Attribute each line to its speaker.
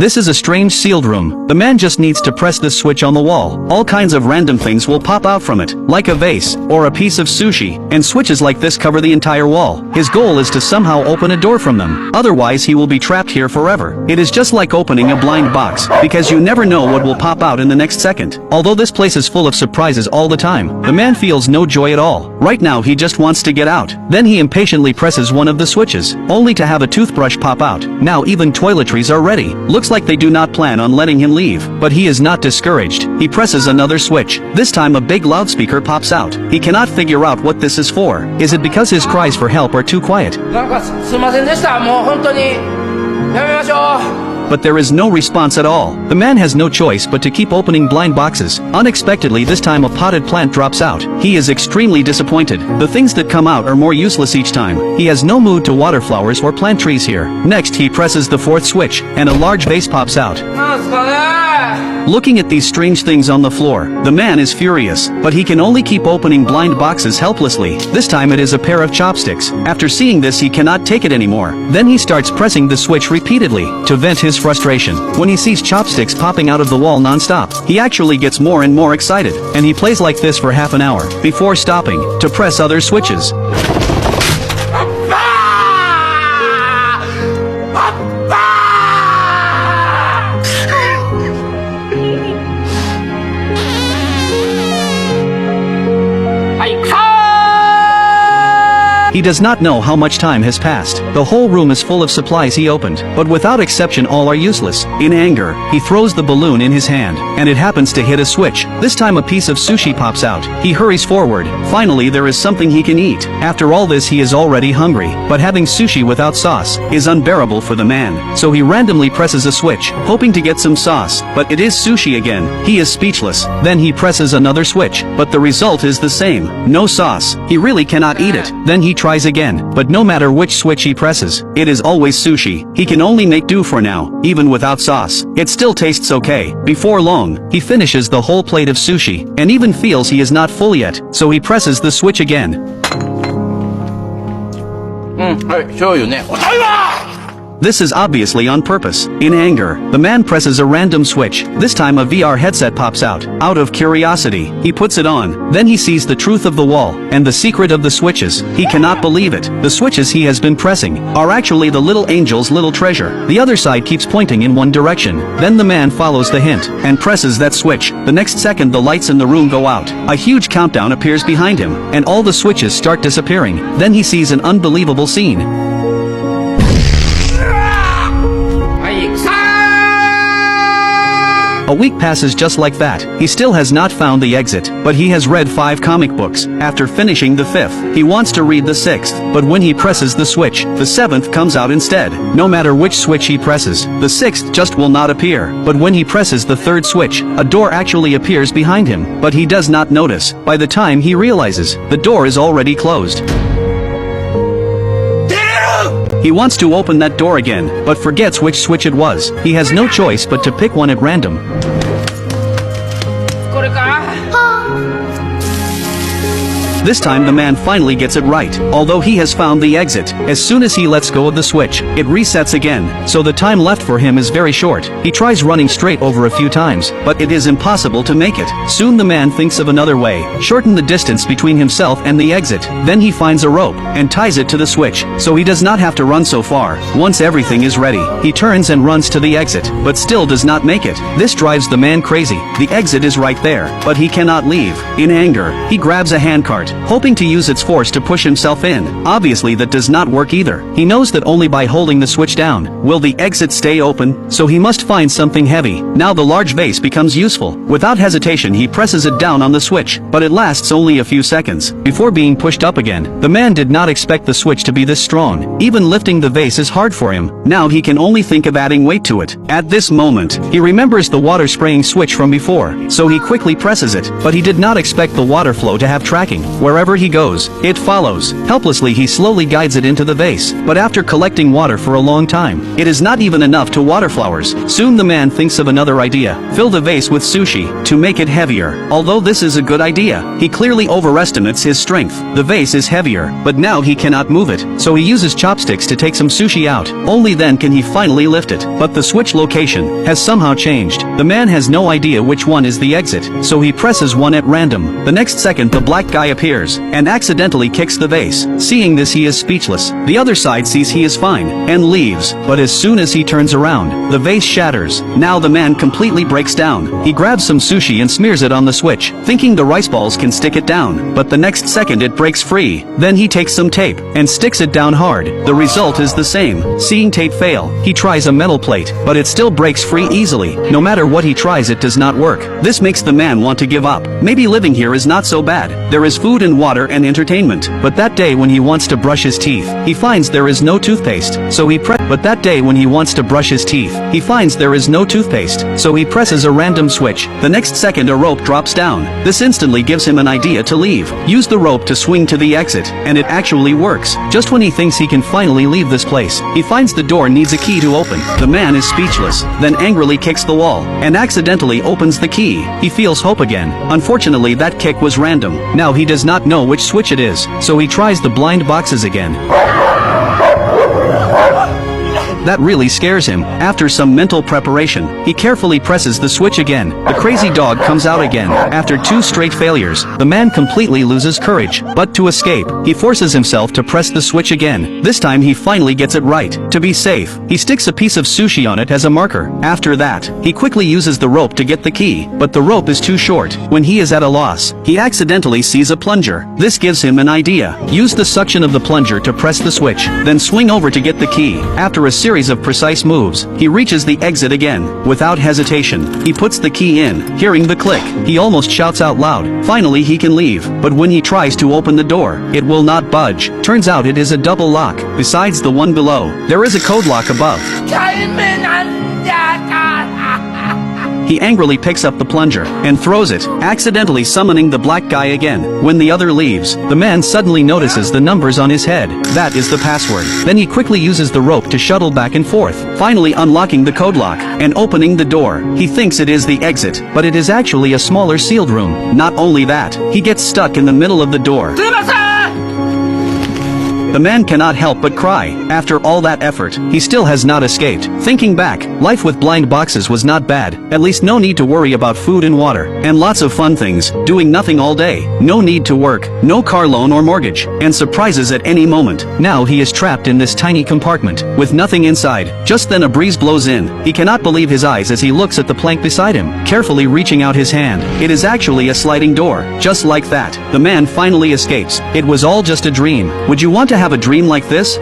Speaker 1: This is a strange sealed room. The man just needs to press this switch on the wall. All kinds of random things will pop out from it, like a vase, or a piece of sushi, and switches like this cover the entire wall. His goal is to somehow open a door from them. Otherwise he will be trapped here forever. It is just like opening a blind box, because you never know what will pop out in the next second. Although this place is full of surprises all the time, the man feels no joy at all. Right now he just wants to get out. Then he impatiently presses one of the switches, only to have a toothbrush pop out. Now even toiletries are ready. Looks like they do not plan on letting him leave, but he is not discouraged. He presses another switch. This time a big loudspeaker pops out. He cannot figure out what this is for. Is it because his cries for help are too quiet? But there is no response at all. The man has no choice but to keep opening blind boxes. Unexpectedly this time a potted plant drops out. He is extremely disappointed. The things that come out are more useless each time. He has no mood to water flowers or plant trees here. Next he presses the fourth switch, and a large vase pops out. Looking at these strange things on the floor, the man is furious, but he can only keep opening blind boxes helplessly. This time it is a pair of chopsticks. After seeing this he cannot take it anymore. Then he starts pressing the switch repeatedly, to vent his frustration. When he sees chopsticks popping out of the wall non-stop, he actually gets more and more excited, and he plays like this for half an hour, before stopping, to press other switches. He does not know how much time has passed. The whole room is full of supplies he opened, but without exception all are useless. In anger, he throws the balloon in his hand, and it happens to hit a switch. This time a piece of sushi pops out. He hurries forward. Finally there is something he can eat. After all this he is already hungry, but having sushi without sauce is unbearable for the man. So he randomly presses a switch, hoping to get some sauce, but it is sushi again. He is speechless. Then he presses another switch, but the result is the same. No sauce. He really cannot eat it. Then he tries again, but no matter which switch he presses, it is always sushi. He can only make do for now, even without sauce. It still tastes okay. Before long, he finishes the whole plate of sushi, and even feels he is not full yet, so he presses the switch again. This is obviously on purpose. In anger, the man presses a random switch. This time a VR headset pops out. Out of curiosity, he puts it on. Then he sees the truth of the wall, and the secret of the switches. He cannot believe it. The switches he has been pressing are actually the little angel's little treasure. The other side keeps pointing in one direction. Then the man follows the hint, and presses that switch. The next second the lights in the room go out. A huge countdown appears behind him, and all the switches start disappearing. Then he sees an unbelievable scene. A week passes just like that. He still has not found the exit, but he has read 5 comic books. After finishing the 5th, he wants to read the 6th, but when he presses the switch, the 7th comes out instead. No matter which switch he presses, the 6th just will not appear. But when he presses the 3rd switch, a door actually appears behind him, but he does not notice. By the time he realizes, the door is already closed. He wants to open that door again, but forgets which switch it was. He has no choice but to pick one at random. This time the man finally gets it right. Although he has found the exit, as soon as he lets go of the switch, it resets again, so the time left for him is very short. He tries running straight over a few times, but it is impossible to make it. Soon the man thinks of another way, shorten the distance between himself and the exit. Then he finds a rope, and ties it to the switch, so he does not have to run so far. Once everything is ready, he turns and runs to the exit, but still does not make it. This drives the man crazy. The exit is right there, but he cannot leave. In anger, he grabs a handcart, hoping to use its force to push himself in. Obviously that does not work either. He knows that only by holding the switch down will the exit stay open, so he must find something heavy. Now the large vase becomes useful. Without hesitation he presses it down on the switch, but it lasts only a few seconds, before being pushed up again. The man did not expect the switch to be this strong. Even lifting the vase is hard for him. Now he can only think of adding weight to it. At this moment, he remembers the water spraying switch from before, so he quickly presses it, but he did not expect the water flow to have tracking. Wherever he goes, it follows. Helplessly he slowly guides it into the vase, but after collecting water for a long time, it is not even enough to water flowers. Soon the man thinks of another idea. Fill the vase with sushi, to make it heavier. Although this is a good idea, he clearly overestimates his strength. The vase is heavier, but now he cannot move it, so he uses chopsticks to take some sushi out. Only then can he finally lift it. But the switch location has somehow changed. The man has no idea which one is the exit, so he presses one at random. The next second the black guy appears, and accidentally kicks the vase. Seeing this he is speechless. The other side sees he is fine, and leaves, but as soon as he turns around, the vase shatters. Now the man completely breaks down. He grabs some sushi and smears it on the switch, thinking the rice balls can stick it down, but the next second it breaks free. Then he takes some tape, and sticks it down hard. The result is the same. Seeing tape fail, he tries a metal plate, but it still breaks free easily. No matter what he tries it does not work. This makes the man want to give up. Maybe living here is not so bad. There is food and water and entertainment. But that day when he wants to brush his teeth, he finds there is no toothpaste, so he presses a random switch. The next second a rope drops down. This instantly gives him an idea to leave. Use the rope to swing to the exit, and it actually works. Just when he thinks he can finally leave this place, he finds the door needs a key to open. The man is speechless, then angrily kicks the wall, and accidentally opens the key. He feels hope again. Unfortunately that kick was random. Now he does not know which switch it is, so he tries the blind boxes again. That really scares him. After some mental preparation, he carefully presses the switch again. The crazy dog comes out again. After 2 straight failures, the man completely loses courage. But to escape, he forces himself to press the switch again. This time he finally gets it right. To be safe, he sticks a piece of sushi on it as a marker. After that, he quickly uses the rope to get the key, but the rope is too short. When he is at a loss, he accidentally sees a plunger. This gives him an idea. Use the suction of the plunger to press the switch, then swing over to get the key. After a series of precise moves, he reaches the exit again. Without hesitation, he puts the key in. Hearing the click, he almost shouts out loud. Finally he can leave, but when he tries to open the door, it will not budge. Turns out it is a double lock. Besides the one below, there is a code lock above. He angrily picks up the plunger and throws it, accidentally summoning the black guy again. When the other leaves, the man suddenly notices the numbers on his head. That is the password. Then he quickly uses the rope to shuttle back and forth, finally unlocking the code lock and opening the door. He thinks it is the exit, but it is actually a smaller sealed room. Not only that, he gets stuck in the middle of the door. The man cannot help but cry. After all that effort, he still has not escaped. Thinking back, life with blind boxes was not bad. At least no need to worry about food and water, and lots of fun things, doing nothing all day. No need to work, no car loan or mortgage, and surprises at any moment. Now he is trapped in this tiny compartment, with nothing inside. Just then a breeze blows in. He cannot believe his eyes as he looks at the plank beside him, carefully reaching out his hand. It is actually a sliding door. Just like that, the man finally escapes. It was all just a dream. Would you want to have a dream like this?